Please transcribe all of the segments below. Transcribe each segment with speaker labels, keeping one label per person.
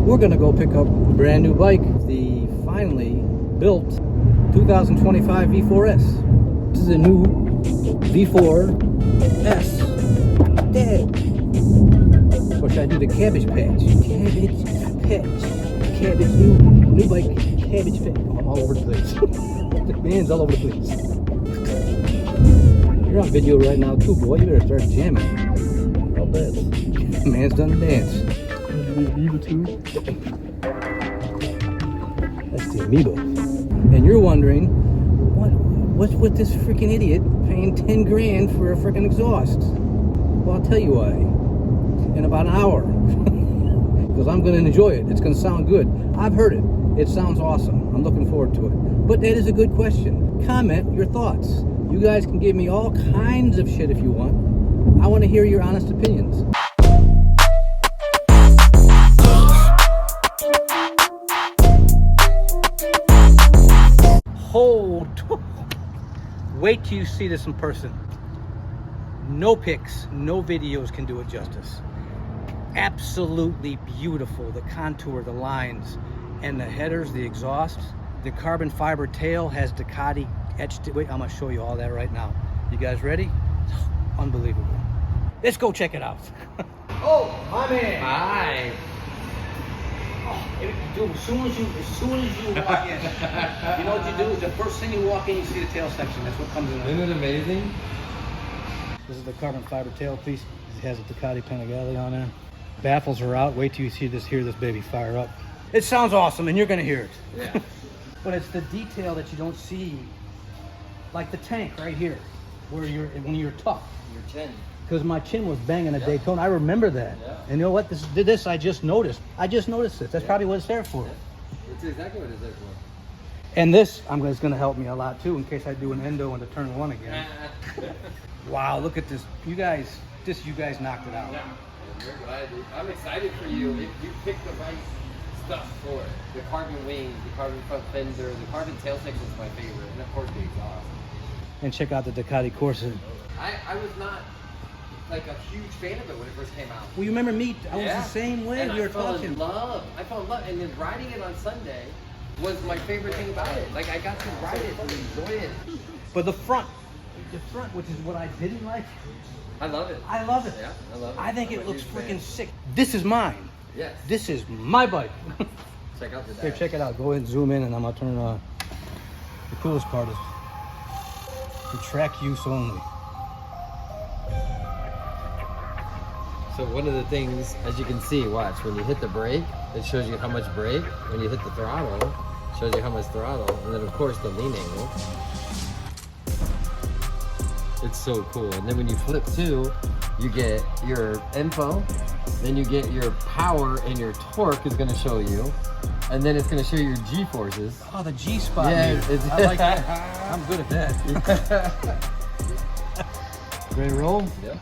Speaker 1: we're gonna go pick up a brand new bike, the finally built 2025 V4S. This is a new V4S. Dad. Or should I do the cabbage patch? Cabbage patch. Cabbage, new bike, cabbage patch. I'm all over the place. The man's all over the place. You're on video right now too, boy. You better start jamming. I'll bet. Man's done the dance. Amoeba too. That's the amoeba. And you're wondering, what's with this freaking idiot paying 10 grand for a freaking exhaust? Well, I'll tell you why. In about an hour. Because I'm going to enjoy it. It's going to sound good. I've heard it. It sounds awesome. I'm looking forward to it. But that is a good question. Comment your thoughts. You guys can give me all kinds of shit if you want. I want to hear your honest opinions. Hold. Wait till you see this in person. No pics, no videos can do it justice. Absolutely beautiful. The contour, the lines, and the headers, the exhaust. The carbon fiber tail has Ducati etched it. Wait, I'm gonna show you all that right now. You guys ready? Unbelievable. Let's go check it out. Oh, my man.
Speaker 2: Hi.
Speaker 1: Oh, dude, as soon as you walk in, you know what you do is the first thing you walk in, you see the tail section. That's what comes in.
Speaker 2: Isn't it amazing?
Speaker 1: This is the carbon fiber tail piece. It has a Ducati Panigale on there. Baffles are out. Wait till you hear this baby fire up. It sounds awesome, and you're gonna hear it.
Speaker 2: Yeah.
Speaker 1: But it's the detail that you don't see, like the tank right here, where when you're tough.
Speaker 2: Your chin.
Speaker 1: Because my chin was banging a Daytona. I remember that.
Speaker 2: Yeah.
Speaker 1: And you know what? This I just noticed. I just noticed this. That's probably what it's there for.
Speaker 2: Yeah. That's exactly what it's there for.
Speaker 1: And this, it's going to help me a lot too, in case I do an endo into turn one again. Wow, look at this. You guys knocked it out.
Speaker 2: Yeah. I'm excited for you. If you pick the right stuff for it. The carbon wings, the carbon front fender, the carbon tail section is my favorite, and of course the exhaust.
Speaker 1: And check out the Ducati Corsa.
Speaker 2: I was not like a huge fan of it when it first came out.
Speaker 1: Well, you remember me? I was the same way.
Speaker 2: And
Speaker 1: We were
Speaker 2: I fell
Speaker 1: talking.
Speaker 2: in love. I fell in love, and then riding it on Sunday was my favorite thing about it. Like I got to ride it and enjoy it.
Speaker 1: But the front, which is what I didn't like.
Speaker 2: I love it.
Speaker 1: I love it.
Speaker 2: Yeah, I love it.
Speaker 1: I think
Speaker 2: I'm
Speaker 1: it
Speaker 2: a
Speaker 1: looks
Speaker 2: huge
Speaker 1: freaking
Speaker 2: fan.
Speaker 1: sick. This is mine.
Speaker 2: Yes.
Speaker 1: This is my bike.
Speaker 2: Check out the
Speaker 1: Here,
Speaker 2: dash.
Speaker 1: check it out. Go ahead and zoom in, and I'm gonna turn. The coolest part is the track use only.
Speaker 2: So one of the things, as you can see, watch, when you hit the brake, it shows you how much brake. When you hit the throttle, it shows you how much throttle. And then of course the lean angle. It's so cool. And then when you flip to, you get your info, then you get your power, and your torque is gonna show you. And then it's gonna show you your G-forces.
Speaker 1: Oh, the G spot.
Speaker 2: Yeah,
Speaker 1: meter. I like that. I'm good at that. Ready to roll?
Speaker 2: Yep.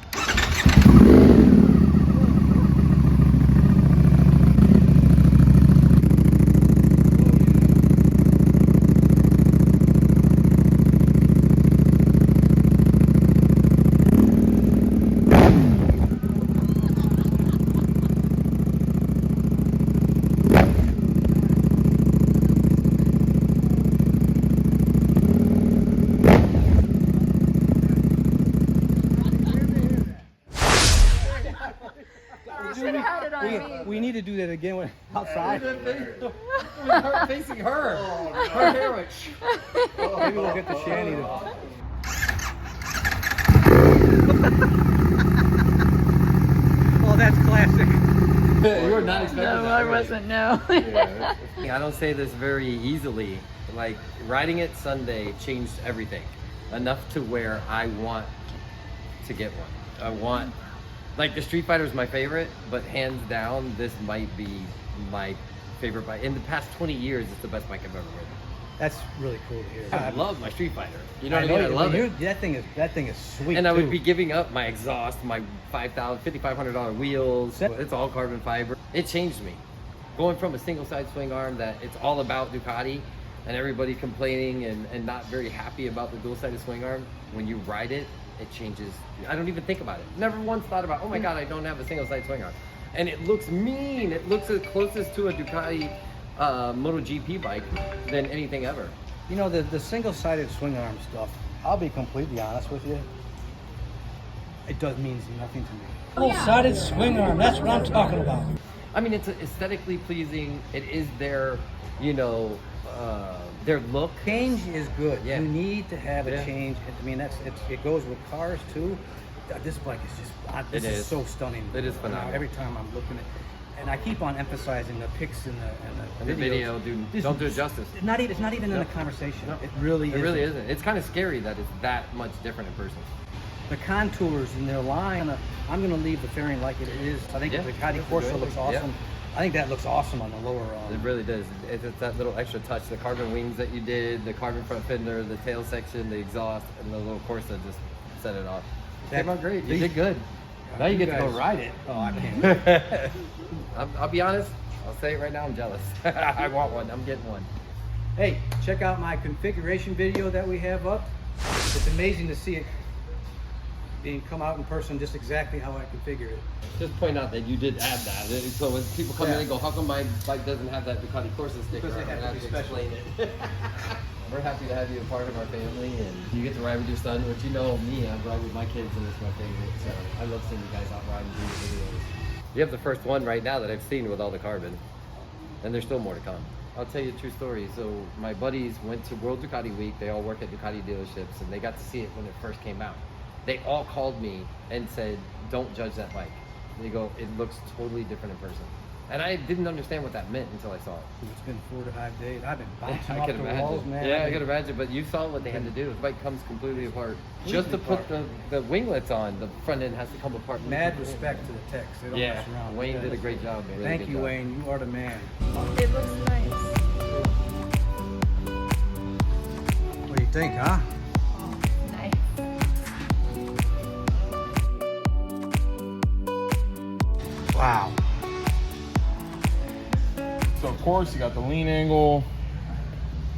Speaker 1: We need to do that again when outside.
Speaker 2: Facing her. Her hair went.
Speaker 1: Maybe we'll get the shanty to. Oh, that's classic.
Speaker 2: You were not expecting that.
Speaker 3: No, I wasn't, no.
Speaker 2: I don't say this very easily. Like, riding it Sunday changed everything. Enough to where I want to get one. I want, like, the Street Fighter is my favorite, but hands down, this might be my favorite bike. In the past 20 years, it's the best bike I've ever ridden.
Speaker 1: That's really cool to hear.
Speaker 2: I love my Street Fighter. You know what I mean? I love it.
Speaker 1: That thing is sweet.
Speaker 2: And I
Speaker 1: too.
Speaker 2: would be giving up my exhaust, my $5,500 wheels. It's all carbon fiber. It changed me. Going from a single side swing arm that it's all about Ducati and everybody complaining and not very happy about the dual sided swing arm. When you ride it, it changes. I don't even think about it. Never once thought about, oh my God, I don't have a single side swing arm. and it looks mean. It looks as closest to a Ducati MotoGP bike than anything ever.
Speaker 1: You know, the single-sided swing arm stuff, I'll be completely honest with you, it does means nothing to me. Single-sided swing arm, that's what I'm talking about.
Speaker 2: I mean, it's aesthetically pleasing. It is their, you know, their look.
Speaker 1: Change is good.
Speaker 2: Yeah.
Speaker 1: You need to have a change. I mean, it goes with cars too. This bike is just, this is so stunning.
Speaker 2: It is phenomenal.
Speaker 1: Every time I'm looking at, and I keep on emphasizing the pics and the
Speaker 2: video, don't do it justice.
Speaker 1: It's not even in a conversation. No. It really
Speaker 2: isn't. It's kind of scary that it's that much different in person.
Speaker 1: The contours in their line, I'm going to leave the fairing like it is. I think the Ducati Corsa looks awesome. Yeah. I think that looks awesome on the lower.
Speaker 2: It really does. It's that little extra touch. The carbon wings that you did, the carbon front fender, the tail section, the exhaust, and the little Corsa just set it off. Came out great. You did good. Now you get to go ride it.
Speaker 1: Oh, I can't.
Speaker 2: I'll be honest. I'll say it right now. I'm jealous. I want one. I'm getting one.
Speaker 1: Hey, check out my configuration video that we have up. It's amazing to see it come out in person just exactly how I configured it.
Speaker 2: Just point out that you did add that. So when people come in and go, how come my bike doesn't have that Ducati Corsa sticker?
Speaker 1: Because they have to explain it.
Speaker 2: We're happy to have you a part of our family, and you get to ride with your son, which you know me, I ride with my kids, and it's my favorite. So I love seeing you guys out riding through your videos. You have the first one right now that I've seen with all the carbon, and there's still more to come. I'll tell you a true story. So my buddies went to World Ducati Week. They all work at Ducati dealerships, and they got to see it when it first came out. They all called me and said, don't judge that bike. They go, it looks totally different in person. And I didn't understand what that meant until I saw it.
Speaker 1: It's been 4 to 5 days. I've been bouncing
Speaker 2: off
Speaker 1: the walls, man.
Speaker 2: Yeah, I can imagine. But you saw what they had to do. The bike comes completely apart. Just to put the winglets on, the front end has to come apart.
Speaker 1: Mad respect to the techs. They don't mess around.
Speaker 2: Wayne did a great job. Really
Speaker 1: Thank you, Wayne. You are the man.
Speaker 3: It looks nice.
Speaker 1: What do you think, huh?
Speaker 3: Nice.
Speaker 1: Wow.
Speaker 4: So of course you got the lean angle,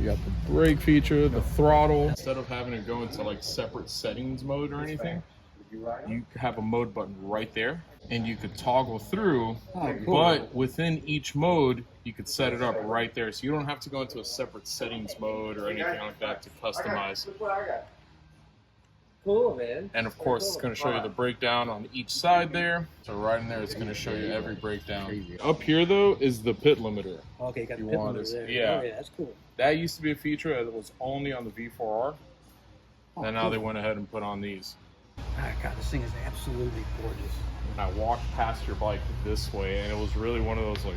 Speaker 4: you got the brake feature, the throttle. Instead of having to go into like separate settings mode or anything, you have a mode button right there, and you could toggle through, but within each mode, you could set it up right there. So you don't have to go into a separate settings mode or anything like that to customize.
Speaker 2: Cool, man.
Speaker 4: And of course, it's going to show you the breakdown on each side there. So right in there, it's going to show you every breakdown. Up here, though, is the pit limiter.
Speaker 1: Okay, you got the pit limiter there.
Speaker 4: Yeah.
Speaker 1: Oh, yeah, that's cool.
Speaker 4: That used to be a feature that was only on the V4R. And now they went ahead and put on these.
Speaker 1: Oh, God, this thing is absolutely gorgeous.
Speaker 4: And I walked past your bike this way, and it was really one of those, like,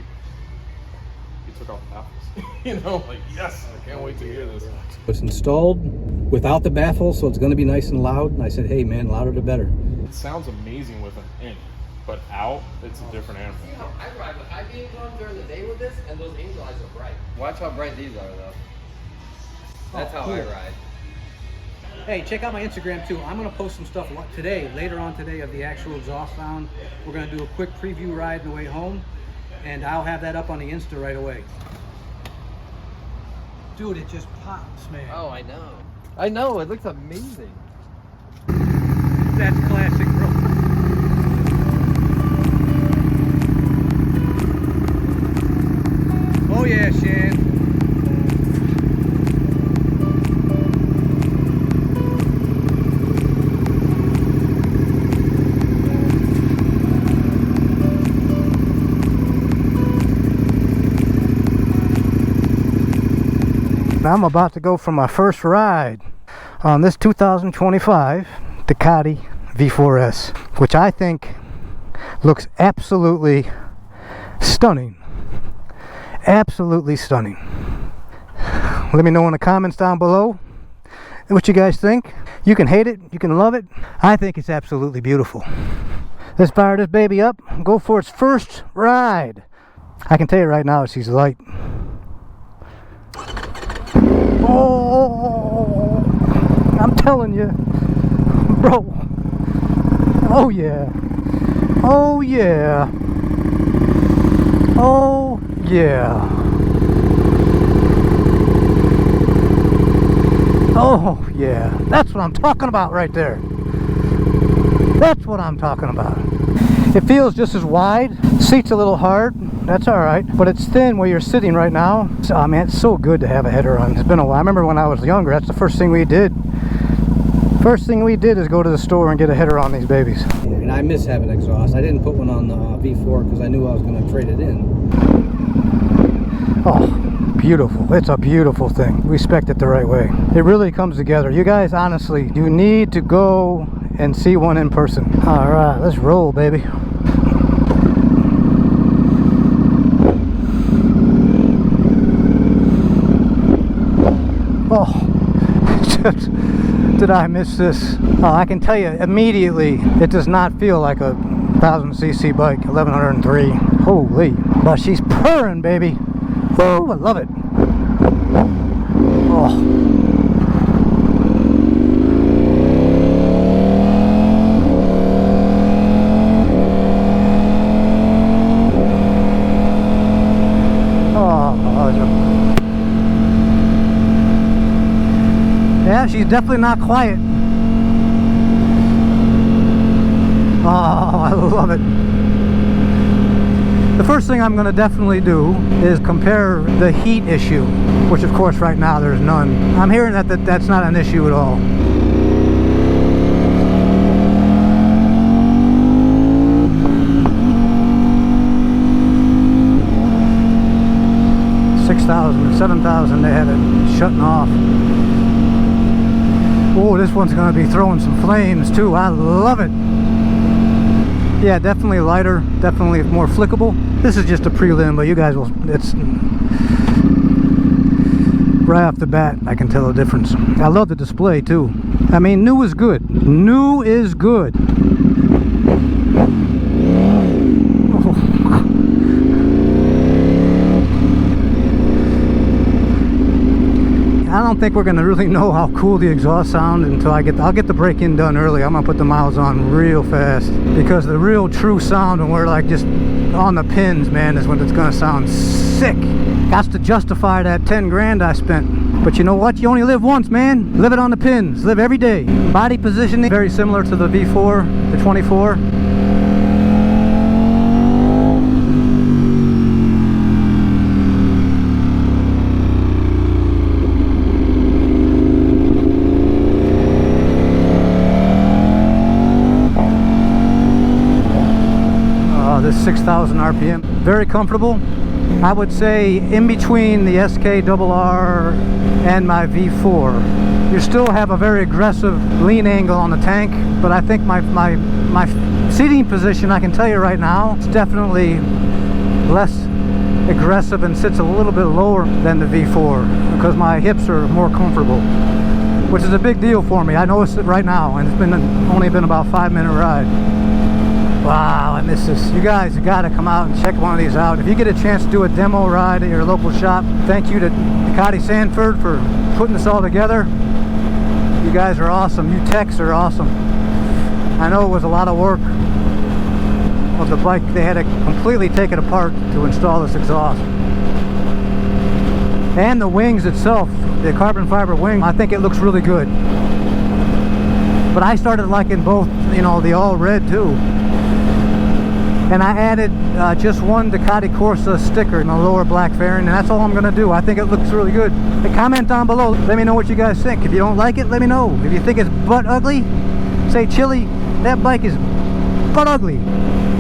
Speaker 4: you took off the baffles. You know, like, yes, I can't wait to hear this.
Speaker 1: It's installed without the baffles, so it's going to be nice and loud. And I said, hey, man, louder the better.
Speaker 4: It sounds amazing with an in, but out, it's a different animal.
Speaker 2: See how I ride with high beams on during the day with this, and those angel eyes are bright. Watch how bright these are, though. That's how I ride.
Speaker 1: Hey, check out my Instagram too. I'm going to post some stuff later on today of the actual exhaust sound. We're going to do a quick preview ride on the way home, and I'll have that up on the Insta right away. Dude, it just pops, man.
Speaker 2: Oh, I know. I know, it looks amazing.
Speaker 1: That's classic, bro. Oh yeah, Shan. I'm about to go for my first ride on this 2025 Ducati V4S, which I think looks absolutely stunning. Absolutely stunning. Let me know in the comments down below what you guys think. You can hate it, you can love it. I think it's absolutely beautiful. Let's fire this baby up and go for its first ride. I can tell you right now, she's light. Oh, I'm telling you, bro. Oh yeah. Oh yeah. Oh yeah. Oh yeah. That's what I'm talking about right there. That's what I'm talking about. It feels just as wide. Seat's a little hard. That's all right, but it's thin where you're sitting right now. Oh man, it's so good to have a header on. It's been a while. I remember when I was younger, that's the first thing we did. First thing we did is go to the store and get a header on these babies. And I miss having exhaust. I didn't put one on the V4 because I knew I was going to trade it in. Oh, beautiful. It's a beautiful thing. Respect it the right way. It really comes together. You guys, honestly, you need to go and see one in person. All right, let's roll, baby. Oh, did I miss this? I can tell you immediately, it does not feel like a 1000cc bike, 1103. Holy, but she's purring, baby. Oh, I love it. Oh. Yeah, she's definitely not quiet. Oh, I love it. The first thing I'm going to definitely do is compare the heat issue, which of course right now there's none. I'm hearing that's not an issue at all. $6,000, $7,000 they had it shutting off. Oh, this one's going to be throwing some flames too. I love it. Yeah, definitely lighter, definitely more flickable. This is just a prelim, but you guys will, it's right off the bat, I can tell the difference. I love the display too. I mean, new is good. New is good. I don't think we're going to really know how cool the exhaust sound until I'll get the break-in done early. I'm going to put the miles on real fast, because the real true sound when we're like just on the pins, man, is when it's going to sound sick. Got to justify that 10 grand I spent. But you know what? You only live once, man. Live it on the pins. Live every day. Body positioning, very similar to the V4, the 24. This 6,000 RPM, very comfortable. I would say in between the SKRR and my V4. You still have a very aggressive lean angle on the tank, but I think my seating position, I can tell you right now, it's definitely less aggressive and sits a little bit lower than the V4 because my hips are more comfortable, which is a big deal for me. I notice it right now, and it's only been about a 5-minute ride. Wow, I miss this. You guys got to come out and check one of these out. If you get a chance to do a demo ride at your local shop, thank you to Ducati Sanford for putting this all together. You guys are awesome. You techs are awesome. I know it was a lot of work of the bike. They had to completely take it apart to install this exhaust. And the wings itself, the carbon fiber wing, I think it looks really good. But I started liking both, you know, the all red too. And I added just one Ducati Corsa sticker in the lower black fairing, and that's all I'm going to do. I think it looks really good. Hey, comment down below. Let me know what you guys think. If you don't like it, let me know. If you think it's butt ugly, say, Chili, that bike is butt ugly.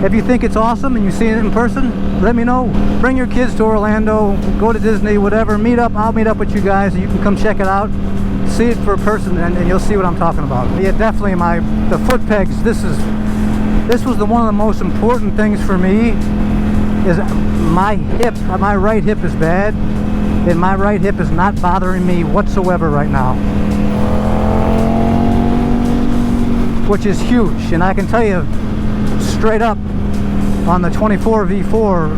Speaker 1: If you think it's awesome and you see it in person, let me know. Bring your kids to Orlando, go to Disney, whatever. Meet up. I'll meet up with you guys. You can come check it out. See it for a person, and you'll see what I'm talking about. Yeah, definitely the foot pegs. This was one of the most important things for me. Is my hip, my right hip is bad, and my right hip is not bothering me whatsoever right now, which is huge. And I can tell you straight up, on the 24 V4,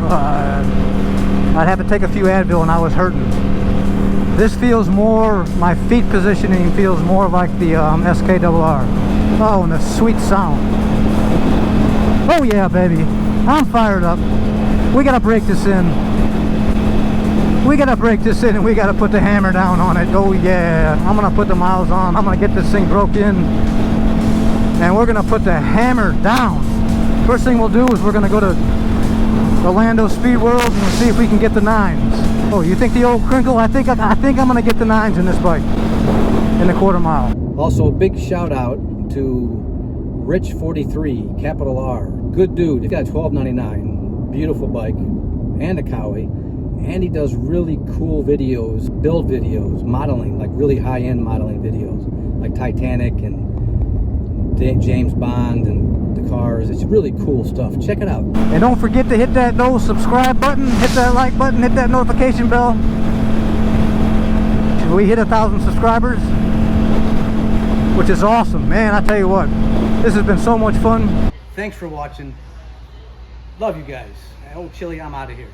Speaker 1: I'd have to take a few Advil and I was hurting. This feels more, my feet positioning feels more like the SKRR. Oh, and the sweet sound. Oh yeah, baby. I'm fired up. We gotta break this in. We gotta break this in and we gotta put the hammer down on it. Oh yeah. I'm gonna put the miles on. I'm gonna get this thing broke in. And we're gonna put the hammer down. First thing we'll do is we're gonna go to Orlando Speed World and we'll see if we can get the 9s. Oh, you think the old crinkle? I think I'm gonna get the 9s in this bike in the quarter mile. Also, a big shout out to Rich43, capital R. Good dude. He's got a $12.99, beautiful bike, and a Cowie. And he does really cool videos, build videos, modeling, like really high-end modeling videos, like Titanic and James Bond and the cars. It's really cool stuff. Check it out. And don't forget to hit that subscribe button, hit that like button, hit that notification bell. We hit 1,000 subscribers, which is awesome, man. I tell you what, this has been so much fun. Thanks for watching. Love you guys. Oh, Chili, I'm out of here.